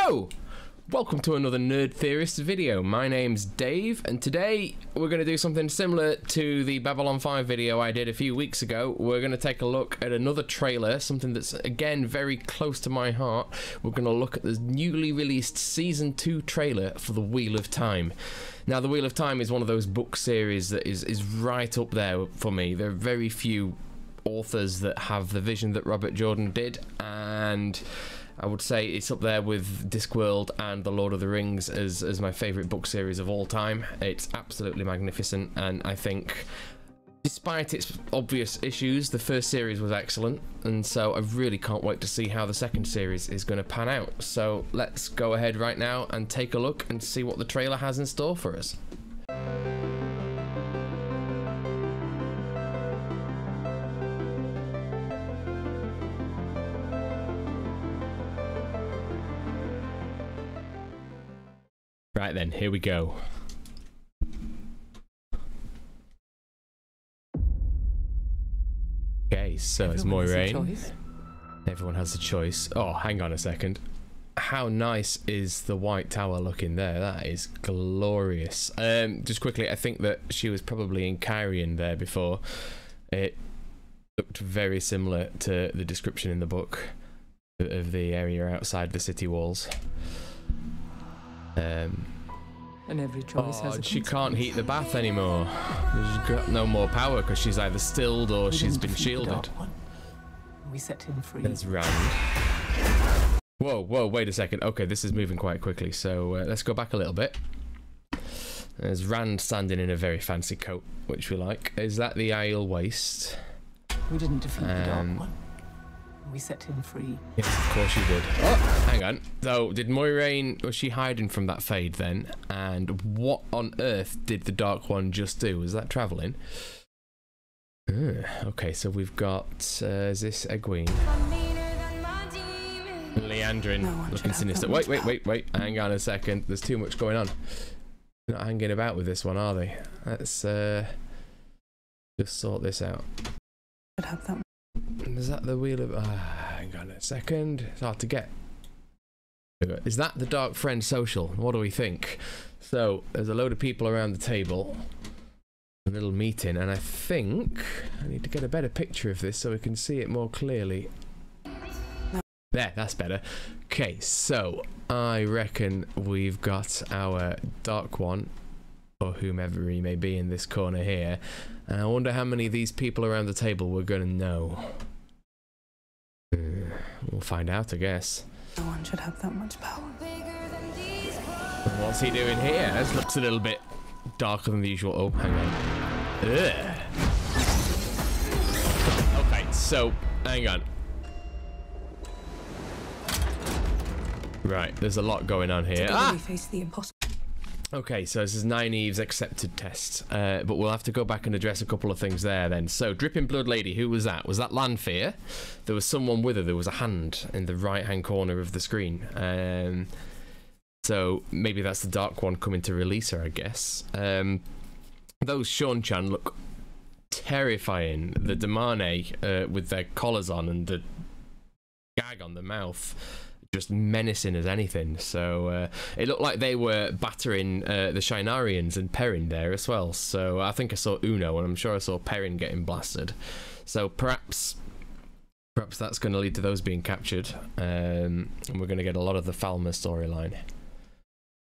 Hello! Welcome to another Nerd Theorist video. My name's Dave, and today we're going to do something similar to the Babylon 5 video I did a few weeks ago. We're going to take a look at another trailer, something that's, again, very close to my heart. We're going to look at the newly released Season 2 trailer for The Wheel of Time. Now, The Wheel of Time is one of those book series that is right up there for me. There are very few authors that have the vision that Robert Jordan did, and I would say it's up there with Discworld and The Lord of the Rings as my favourite book series of all time. It's absolutely magnificent, and I think, despite its obvious issues, the first series was excellent, and so I really can't wait to see how the second series is going to pan out. So let's go ahead right now and take a look and see what the trailer has in store for us. Right then, here we go. Okay, so it's Moiraine. Everyone has a choice. Oh, hang on a second. How nice is the White Tower looking there? That is glorious. Just quickly, I think that she was probably in Kyrian there before. It looked very similar to the description in the book of the area outside the city walls. And every choice has a she can't heat the bath anymore. She's got no more power because she's either stilled or she's been shielded. We set him free. There's Rand. Whoa, wait a second. Okay, this is moving quite quickly, so let's go back a little bit. There's Rand standing in a very fancy coat, which we like. Is that the Isle Waste? We didn't defeat the Dark One. We set him free. Yes, of course you did. Oh, hang on. So, did Moiraine, was she hiding from that fade then? And what on earth did the Dark One just do? Was that travelling? Okay, so we've got, is this Egwene? Leandrin, looking sinister. Wait. Hang on a second. There's too much going on. They're not hanging about with this one, are they? Let's just sort this out. Is that the Wheel of... hang on a second. It's hard to get. Is that the Dark Friend Social? What do we think? So, there's a load of people around the table. A little meeting, and I think I need to get a better picture of this so we can see it more clearly. There, that's better. Okay, so I reckon we've got our Dark One, or whomever he may be in this corner here. And I wonder how many of these people around the table we're going to know. We'll find out, I guess. No one should have that much power. What's he doing here? This looks a little bit darker than the usual. Oh, hang on. Ugh. Okay, so, hang on. Right, there's a lot going on here. We face the impossible. Okay, so this is Nynaeve's accepted test, but we'll have to go back and address a couple of things there then. So, Dripping Blood Lady, who was that? Was that Lanfear? There was someone with her. There was a hand in the right-hand corner of the screen. So, maybe that's the Dark One coming to release her, I guess. Those Sean-chan look terrifying. The Damane with their collars on and the gag on the mouth. Just menacing as anything. So it looked like they were battering the Shinarians and Perrin there as well. So I think I saw Uno, and I'm sure I saw Perrin getting blasted. So perhaps that's going to lead to those being captured, and we're going to get a lot of the Falmer storyline.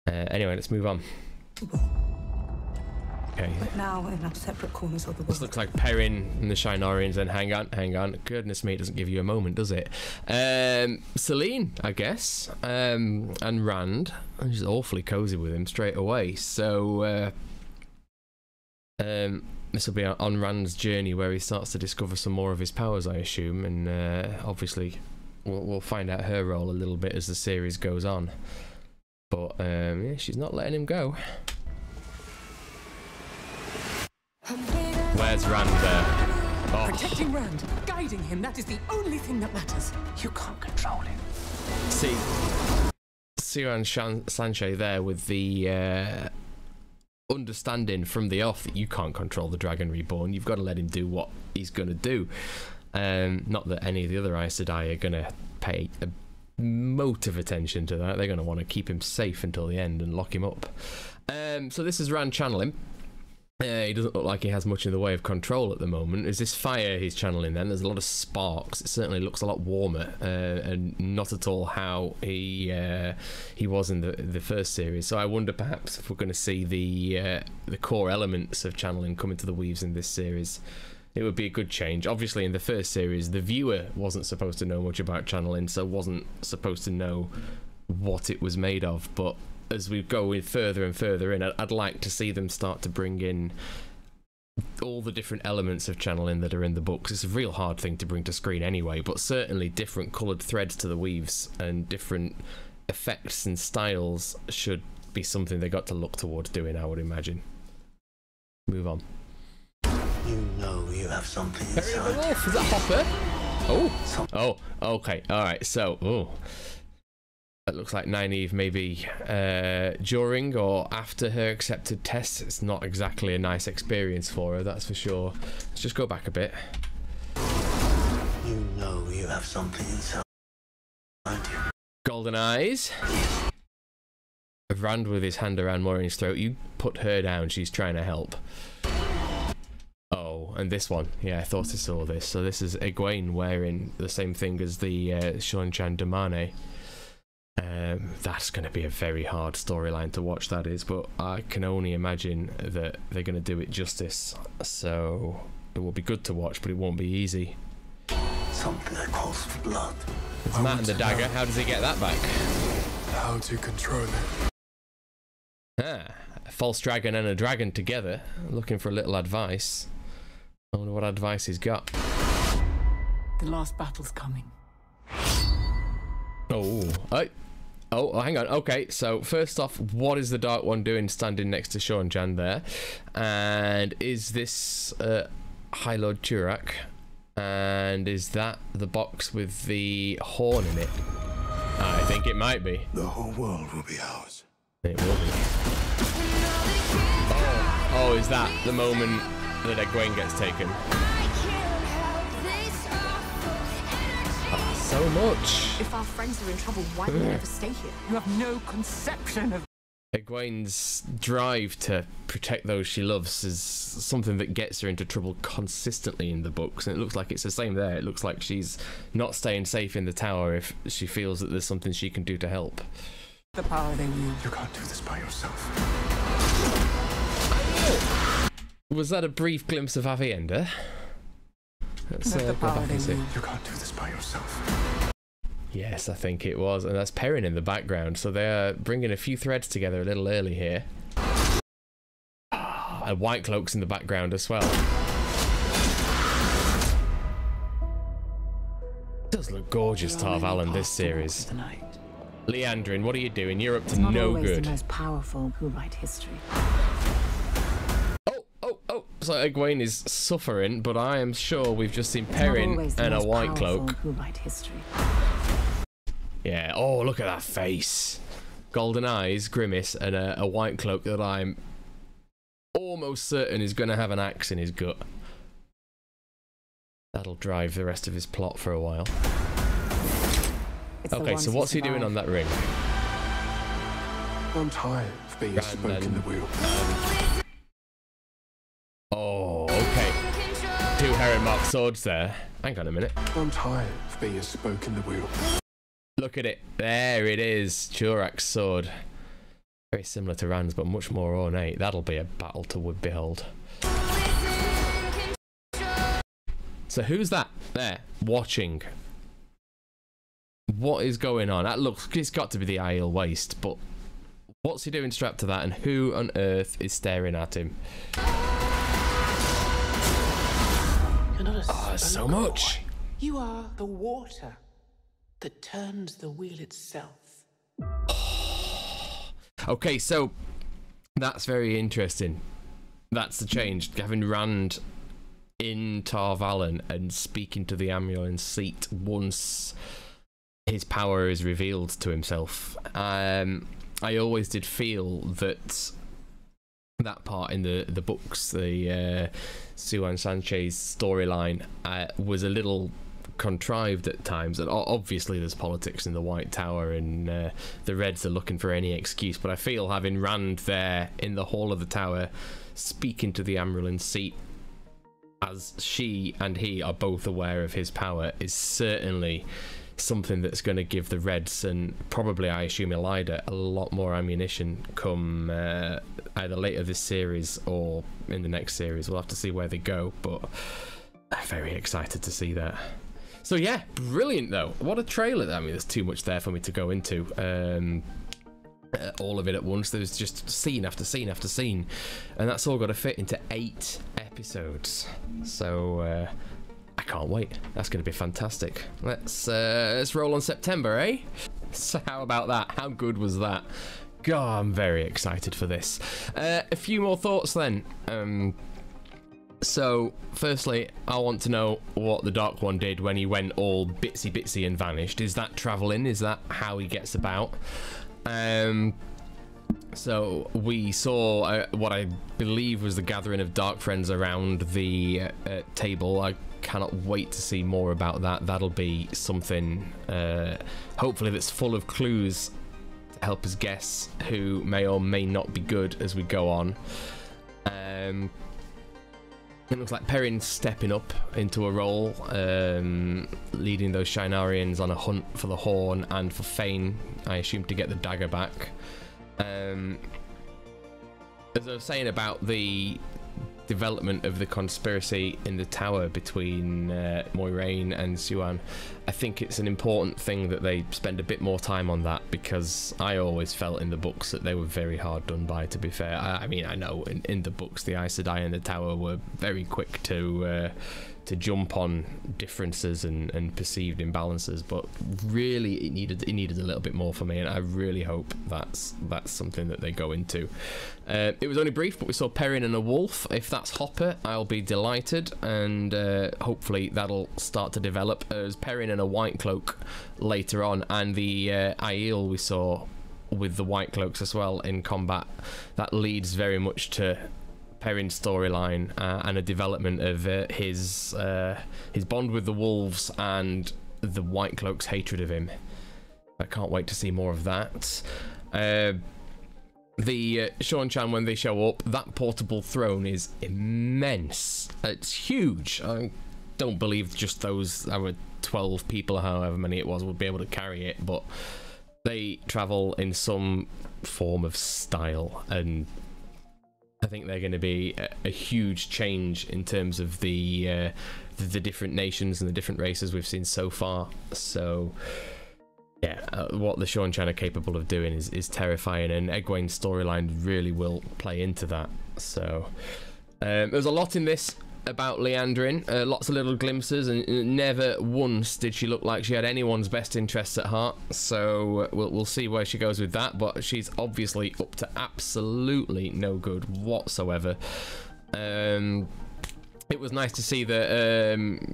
Anyway, let's move on. Okay. But now in our separate corners of the world. This looks like Perrin and the Shinarians. And hang on. Goodness me, it doesn't give you a moment, does it? Selene, I guess, and Rand. She's awfully cozy with him straight away. So this will be on Rand's journey where he starts to discover some more of his powers, I assume, and obviously we'll find out her role a little bit as the series goes on. But yeah, she's not letting him go. Where's Rand there? Oh. Protecting Rand, guiding him, that is the only thing that matters. You can't control him. See, Siran Sanche there with the understanding from the off that you can't control the Dragon Reborn. You've got to let him do what he's going to do. Not that any of the other Aes Sedai are going to pay a mote of attention to that. They're going to want to keep him safe until the end and lock him up. So this is Rand channeling. He doesn't look like he has much in the way of control at the moment. Is this fire he's channeling then? There's a lot of sparks. It certainly looks a lot warmer and not at all how he was in the first series. So I wonder perhaps if we're going to see the core elements of channeling come into the weaves in this series. It would be a good change. Obviously in the first series the viewer wasn't supposed to know much about channeling, so wasn't supposed to know what it was made of, but as we go in further and further in, I'd like to see them start to bring in all the different elements of channeling that are in the books. It's a real hard thing to bring to screen anyway, but certainly different coloured threads to the weaves and different effects and styles should be something they got to look towards doing, I would imagine. Move on. You know you have something inside. Perry the Wolf, is that Hopper? Oh, okay, alright, so, that looks like Nynaeve maybe during or after her accepted tests. It's not exactly a nice experience for her, that's for sure. Let's just go back a bit. You know you have something inside you. Golden eyes. Rand with his hand around Maureen's throat. You put her down, she's trying to help. Oh, and this one. Yeah, I thought I saw this. So this is Egwene wearing the same thing as the Seanchan Damane. That's going to be a very hard storyline to watch, that is, but I can only imagine that they're going to do it justice, so it will be good to watch, but it won't be easy. Something that calls for blood. It's Matt and the dagger. How does he get that back? How to control it. A false dragon and a dragon together, looking for a little advice. I wonder what advice he's got. The last battle's coming. Oh, hang on. Okay, so first off, what is the Dark One doing standing next to Seanchan there? And is this High Lord Turak? And is that the box with the horn in it? I think it might be. The whole world will be ours. It will be. Oh, is that the moment that Egwene gets taken? So much. If our friends are in trouble, why do we never stay here? You have no conception of... Egwene's drive to protect those she loves is something that gets her into trouble consistently in the books, and it looks like it's the same there. It looks like she's not staying safe in the tower if she feels that there's something she can do to help. The power they wield. You can't do this by yourself. Was that a brief glimpse of Avienda? Let's go back and see. You can't do this by yourself. Yes, I think it was, and that's Perrin in the background, so they're bringing a few threads together a little early here. And White Cloak's in the background as well. It does look gorgeous, Tar Valon, this series. Leandrin, what are you doing? You're up to no good. It's not always the most powerful who write history. Oh, so Egwene is suffering, but I am sure we've just seen Perrin and a White Cloak. Who write history. Yeah, oh, look at that face. Golden eyes, grimace, and a White Cloak that I'm almost certain is going to have an axe in his gut. That'll drive the rest of his plot for a while. Okay, so what's he doing on that ring? I'm tired of being a spoke in the wheel. Oh, okay. Two Heron-marked swords there. Hang on a minute. I'm tired of being a spoke in the wheel. Look at it. There it is. Turak's sword. Very similar to Rand's, but much more ornate. That'll be a battle to behold. So who's that there watching? What is going on? That looks, it's got to be the Aiel Waste, but what's he doing strapped to that, and who on earth is staring at him? You're not a Oh, so much. You are the water that turns the wheel itself. Okay, so that's very interesting. That's the change. Having Rand in Tar Valon and speaking to the Amulet seat once his power is revealed to himself. I always did feel that that part in the books, the Siouan Sanchez storyline, was a little contrived at times, and obviously there's politics in the White Tower, and the Reds are looking for any excuse, but I feel having Rand there in the hall of the tower speaking to the Amyrlin seat, as she and he are both aware of his power, is certainly something that's going to give the Reds, and probably I assume Elida, a lot more ammunition come either later this series or in the next series. We'll have to see where they go, but I'm very excited to see that. So yeah, brilliant though. What a trailer. I mean, there's too much there for me to go into. All of it at once. There's just scene after scene after scene, and that's all got to fit into 8 episodes. So I can't wait. That's going to be fantastic. Let's roll on September, eh? So how about that? How good was that? God, I'm very excited for this. A few more thoughts then. So, firstly, I want to know what the Dark One did when he went all bitsy and vanished. Is that travelling? Is that how he gets about? So, we saw what I believe was the gathering of Dark Friends around the table. I cannot wait to see more about that. That'll be something, hopefully, that's full of clues to help us guess who may or may not be good as we go on. It looks like Perrin's stepping up into a role, leading those Shinarians on a hunt for the Horn and for Fane, I assume, to get the dagger back. As I was saying about the development of the conspiracy in the tower between Moiraine and Siuan, I think it's an important thing that they spend a bit more time on that, because I always felt in the books that they were very hard done by, to be fair. I mean, I know in the books the Aes Sedai and the tower were very quick to jump on differences and perceived imbalances, but really it needed a little bit more for me, and I really hope that's something that they go into. It was only brief, but we saw Perrin and a wolf. If that's Hopper, I'll be delighted, and hopefully that'll start to develop as Perrin and a white cloak later on, and the Aiel we saw with the white cloaks as well in combat. That leads very much to Perrin's storyline and a development of his bond with the wolves and the White Cloak's hatred of him. I can't wait to see more of that. The Sean-Chan, when they show up, that portable throne is immense. It's huge. I don't believe just those 12 people, however many it was, would be able to carry it, but they travel in some form of style, and I think they're going to be a huge change in terms of the different nations and the different races we've seen so far. So yeah, what the Sean-Chan are capable of doing is terrifying, and Egwene's storyline really will play into that. So there's a lot in this about Liandrin, lots of little glimpses, and never once did she look like she had anyone's best interests at heart. So we'll see where she goes with that, but she's obviously up to absolutely no good whatsoever. It was nice to see that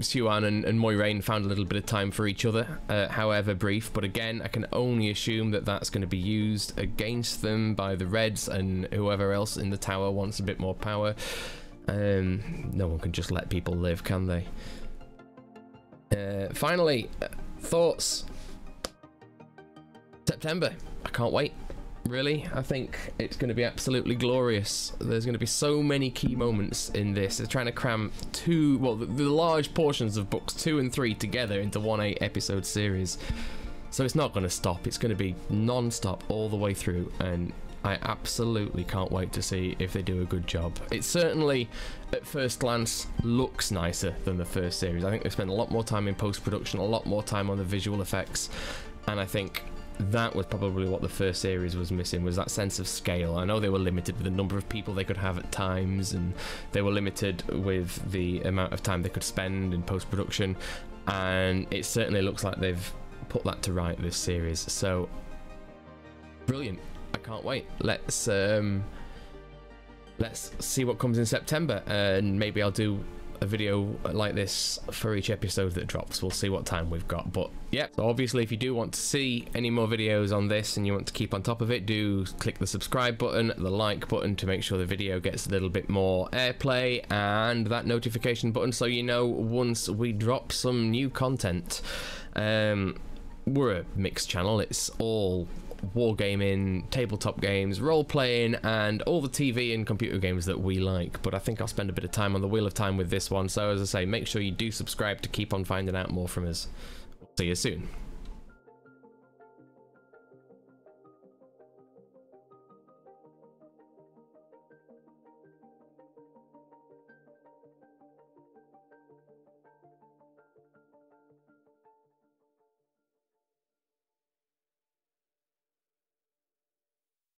Siuan and Moiraine found a little bit of time for each other, however brief, but again, I can only assume that that's going to be used against them by the Reds and whoever else in the tower wants a bit more power. No one can just let people live, can they? Finally, thoughts. September. I can't wait. Really, I think it's going to be absolutely glorious. There's going to be so many key moments in this. They're trying to cram the large portions of books 2 and 3 together into one 8-episode series. So it's not going to stop. It's going to be non-stop all the way through, and I absolutely can't wait to see if they do a good job. It certainly, at first glance, looks nicer than the first series. I think they spent a lot more time in post-production, a lot more time on the visual effects, and I think that was probably what the first series was missing, was that sense of scale. I know they were limited with the number of people they could have at times, and they were limited with the amount of time they could spend in post-production, and it certainly looks like they've put that to right this series. So brilliant. I can't wait. Let's see what comes in September, and maybe I'll do a video like this for each episode that drops. We'll see what time we've got, but yeah. So obviously if you do want to see any more videos on this and you want to keep on top of it, do click the subscribe button, the like button to make sure the video gets a little bit more airplay, and that notification button so you know once we drop some new content. We're a mixed channel. It's all wargaming, tabletop games, role-playing, and all the TV and computer games that we like, but I think I'll spend a bit of time on the Wheel of Time with this one, so as I say, make sure you do subscribe to keep on finding out more from us. See you soon.